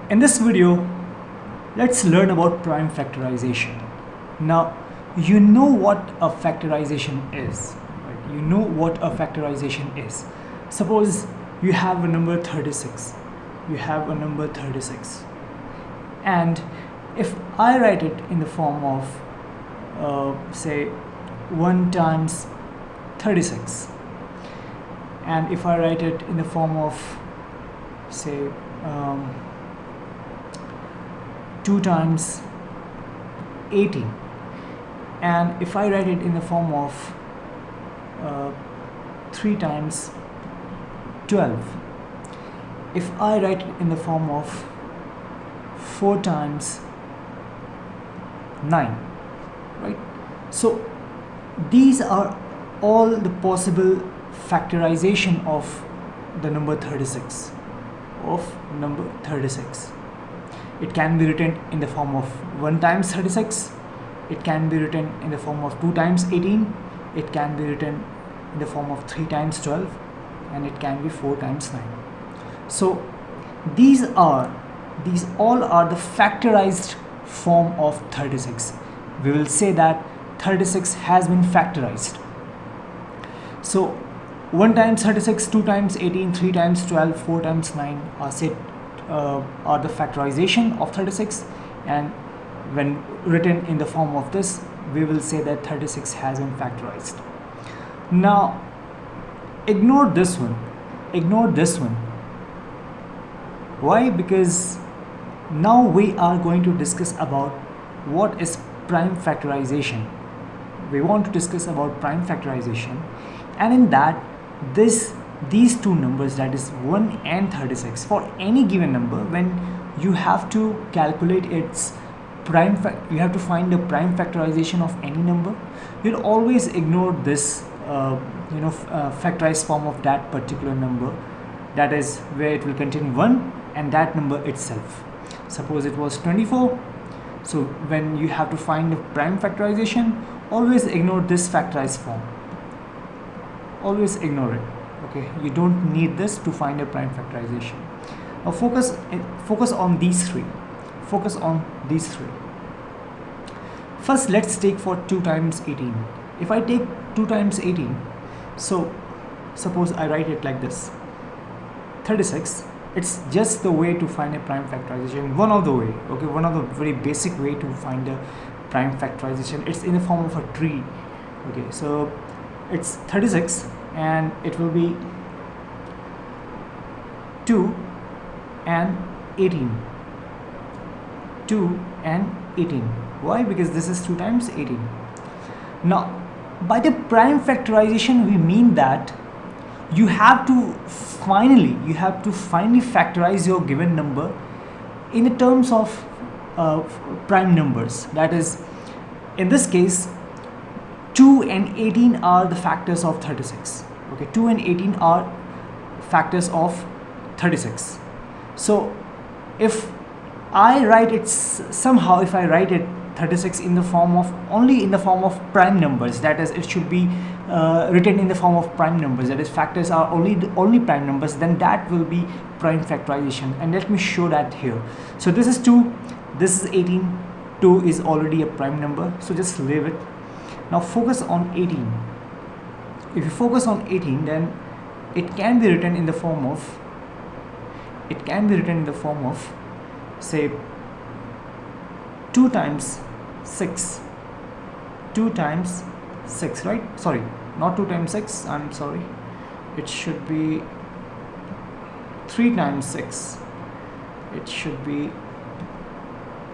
In this video, let's learn about prime factorization. Now, you know what a factorization is, right? You know what a factorization is. Suppose you have a number 36. You have a number 36. And if I write it in the form of, say, 1 times 36, and if I write it in the form of, say, 2 times 18, and if I write it in the form of 3 times 12, if I write it in the form of 4 times 9, right? So these are all the possible factorization of the number 36, It can be written in the form of 1 times 36, it can be written in the form of 2 times 18, it can be written in the form of 3 times 12, and it can be 4 times 9. So these all are the factorized form of 36. We will say that 36 has been factorized. So 1 times 36, 2 times 18, 3 times 12, 4 times 9 are the factorization of 36, and when written in the form of this, we will say that 36 has been factorized. Now ignore this one. Why? Because now we are going to discuss about what is prime factorization. We want to discuss about prime factorization, and in that, these two numbers, that is 1 and 36, for any given number, when you have to calculate its prime, you have to find the prime factorization of any number, you'll always ignore this factorized form of that particular number, that is where it will contain 1 and that number itself. Suppose it was 24. So when you have to find the prime factorization, always ignore this factorized form. Always ignore it. Okay, you don't need this to find a prime factorization. Now focus on these three. First, let's take for 2 times 18. If I take 2 times 18, so suppose I write it like this: 36. It's just the way to find a prime factorization. One of the very basic way to find a prime factorization. It's in the form of a tree. Okay, so it's 36, and it will be 2 and 18. 2 and 18. Why? Because this is 2 times 18. Now, by the prime factorization, we mean that you have to finally factorize your given number in the terms of prime numbers. That is, in this case, 2 and 18 are the factors of 36. Okay, 2 and 18 are factors of 36. So if I write it somehow, if I write it 36 in the form of prime numbers, that is, it should be written in the form of prime numbers, that is, factors are only prime numbers, then that will be prime factorization. And let me show that here. So this is 2, this is 18. 2 is already a prime number, so just leave it. Now focus on 18. If you focus on 18, then it can be written in the form of say 2 times 6. 2 times 6, right? Sorry, not 2 times 6, I'm sorry. It should be 3 times 6. It should be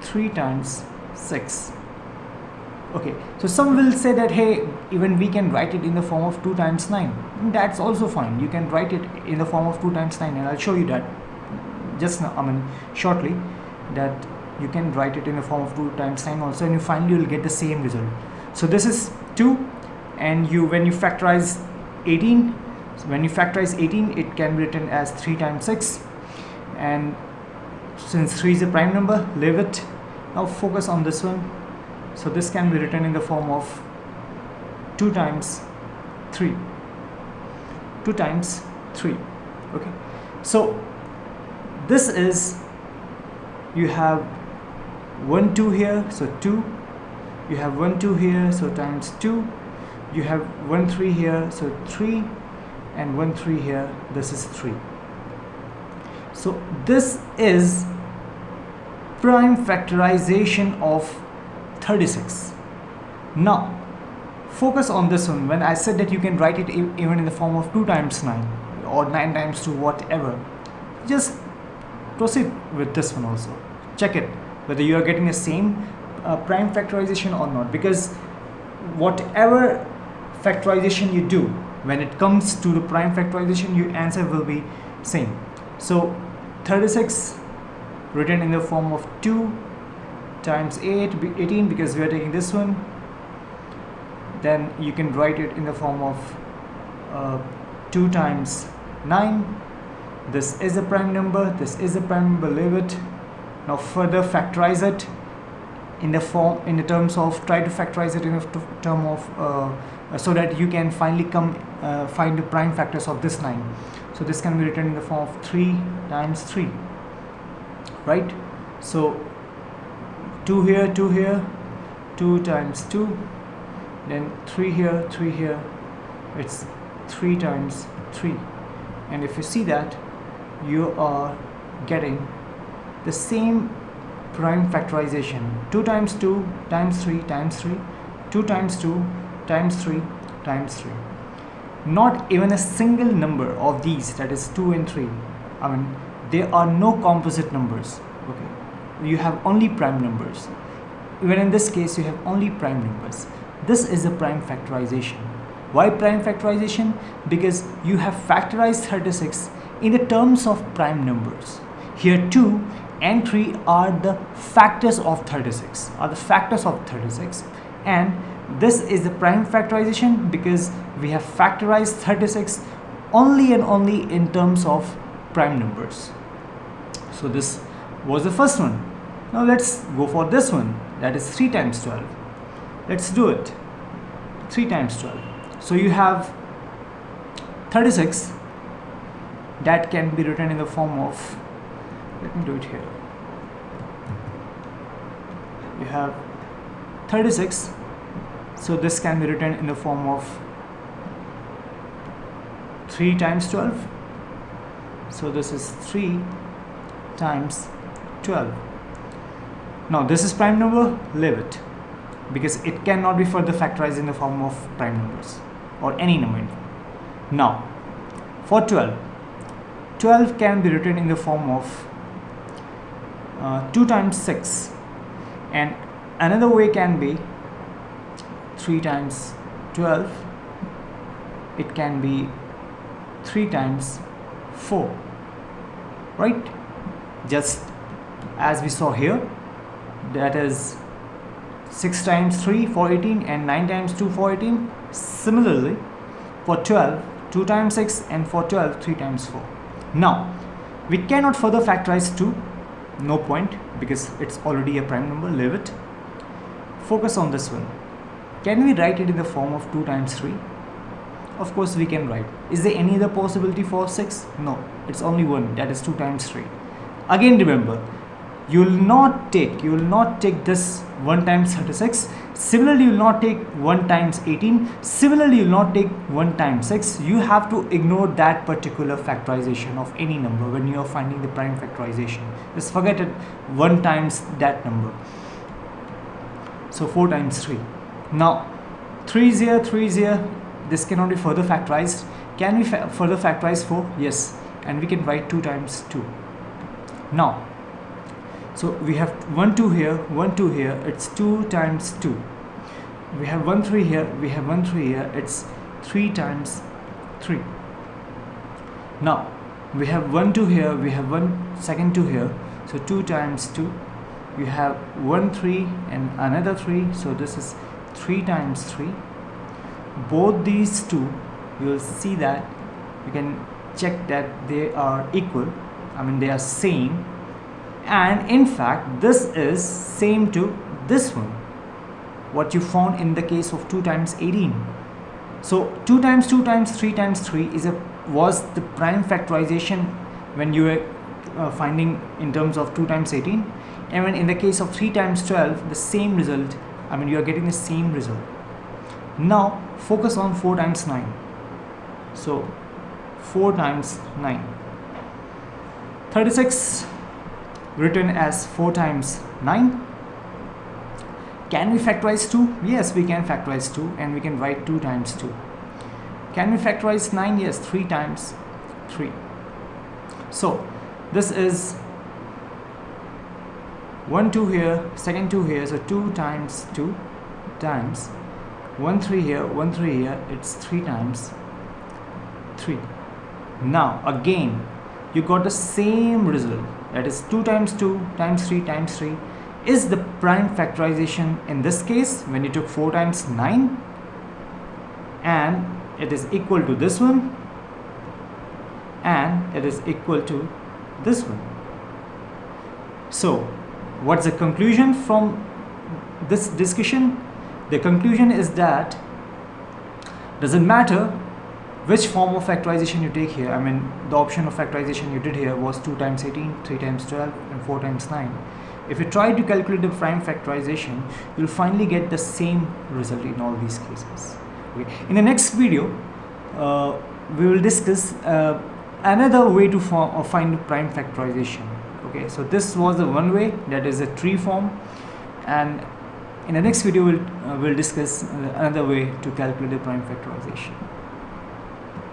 3 times 6. Okay, so some will say that, hey, even we can write it in the form of 2 times 9. That's also fine. You can write it in the form of 2 times 9, and I'll show you that just now, shortly, that you can write it in the form of 2 times 9 also, and you finally will get the same result. So this is 2, and when you factorize 18, it can be written as 3 times 6, and since 3 is a prime number, leave it. Now focus on this one. So this can be written in the form of 2 times 3. 2 times 3. Okay, so this is you have 1 2 here, so 2. You have 1 2 here, so times 2. You have 1 3 here, so 3, and 1 3 here, this is 3. So this is prime factorization of 36. Now focus on this one. When I said that you can write it even in the form of 2 times 9 or 9 times 2, whatever, just proceed with this one also. Check it whether you are getting the same prime factorization or not, because whatever factorization you do, when it comes to the prime factorization, your answer will be same. So 36 written in the form of 2 times 18, because we are taking this one. Then you can write it in the form of 2 times 9. This is a prime number, this is a prime number, leave it. Now further factorize it in the terms of, try to factorize it in the term of so that you can finally find the prime factors of this 9. So this can be written in the form of 3 times 3, right? So 2 here, 2 here, 2 times 2, then 3 here, 3 here, it's 3 times 3. And if you see that, you are getting the same prime factorization. 2 times 2 times 3 times 3, 2 times 2 times 3 times 3. Not even a single number of these, that is 2 and 3, I mean, there are no composite numbers. Okay, you have only prime numbers. Even in this case, you have only prime numbers. This is a prime factorization. Why prime factorization? Because you have factorized 36 in the terms of prime numbers. Here 2 and 3 are the factors of 36, and this is the prime factorization because we have factorized 36 only and only in terms of prime numbers. So this was the first one. Now let's go for this one, that is 3 times 12. Let's do it. 3 times 12. So you have 36 that can be written in the form of, let me do it here. You have 36, so this can be written in the form of 3 times 12. So this is 3 times 12. Now this is prime number, leave it, because it cannot be further factorized in the form of prime numbers or any number. Now for 12 can be written in the form of 2 times 6, and another way can be 3 times 12. It can be 3 times 4, right? Just as we saw here, that is 6 times 3 for 18 and 9 times 2 for 18. Similarly for 12, 2 times 6, and for 12, 3 times 4. Now we cannot further factorize 2, no point, because it's already a prime number, leave it. Focus on this one. Can we write it in the form of 2 times 3? Of course we can write. Is there any other possibility for 6? No, it's only one, that is 2 times 3. Again remember, you will not take this 1 times 36. Similarly, you will not take 1 times 18. Similarly, you will not take 1 times 6. You have to ignore that particular factorization of any number when you are finding the prime factorization. Just forget it, 1 times that number. So 4 times 3. Now 3 is here, 3 is here. This cannot be further factorized. Can we further factorize 4? Yes, and we can write 2 times 2. Now, so we have 1 2 here, 1 2 here, it's 2 times 2. We have 1 3 here, we have 1 3 here, it's 3 times 3. Now we have 1 2 here, we have 1 second 2 here, so 2 times 2. We have 1 3 and another 3, so this is 3 times 3. Both these two, you will see that you can check that they are equal, I mean they are same. And in fact this is same to this one, what you found in the case of 2 times 18. So 2 times 2 times 3 times 3 was the prime factorization when you were finding in terms of 2 times 18, And when in the case of 3 times 12, the same result, I mean you are getting the same result. Now focus on 4 times 9. So 4 times 9. 36 written as 4 times 9. Can we factorize 2? Yes, we can factorize 2, and we can write 2 times 2. Can we factorize 9? Yes, 3 times 3. So this is 1 2 here, second 2 here, so 2 times 2 times 1 3 here, 1 3 here, it's 3 times 3. Now again you got the same result, that is 2 times 2 times 3 times 3 is the prime factorization in this case when you took 4 times 9, and it is equal to this one, and it is equal to this one. So what's the conclusion from this discussion? The conclusion is that doesn't matter which form of factorization you take here. I mean the option of factorization you did here was 2 times 18, 3 times 12 and 4 times 9. If you try to calculate the prime factorization, you'll finally get the same result in all these cases. Okay. In the next video, we will discuss another way to find prime factorization. Okay, so this was the one way, that is a tree form, and in the next video we'll discuss another way to calculate the prime factorization.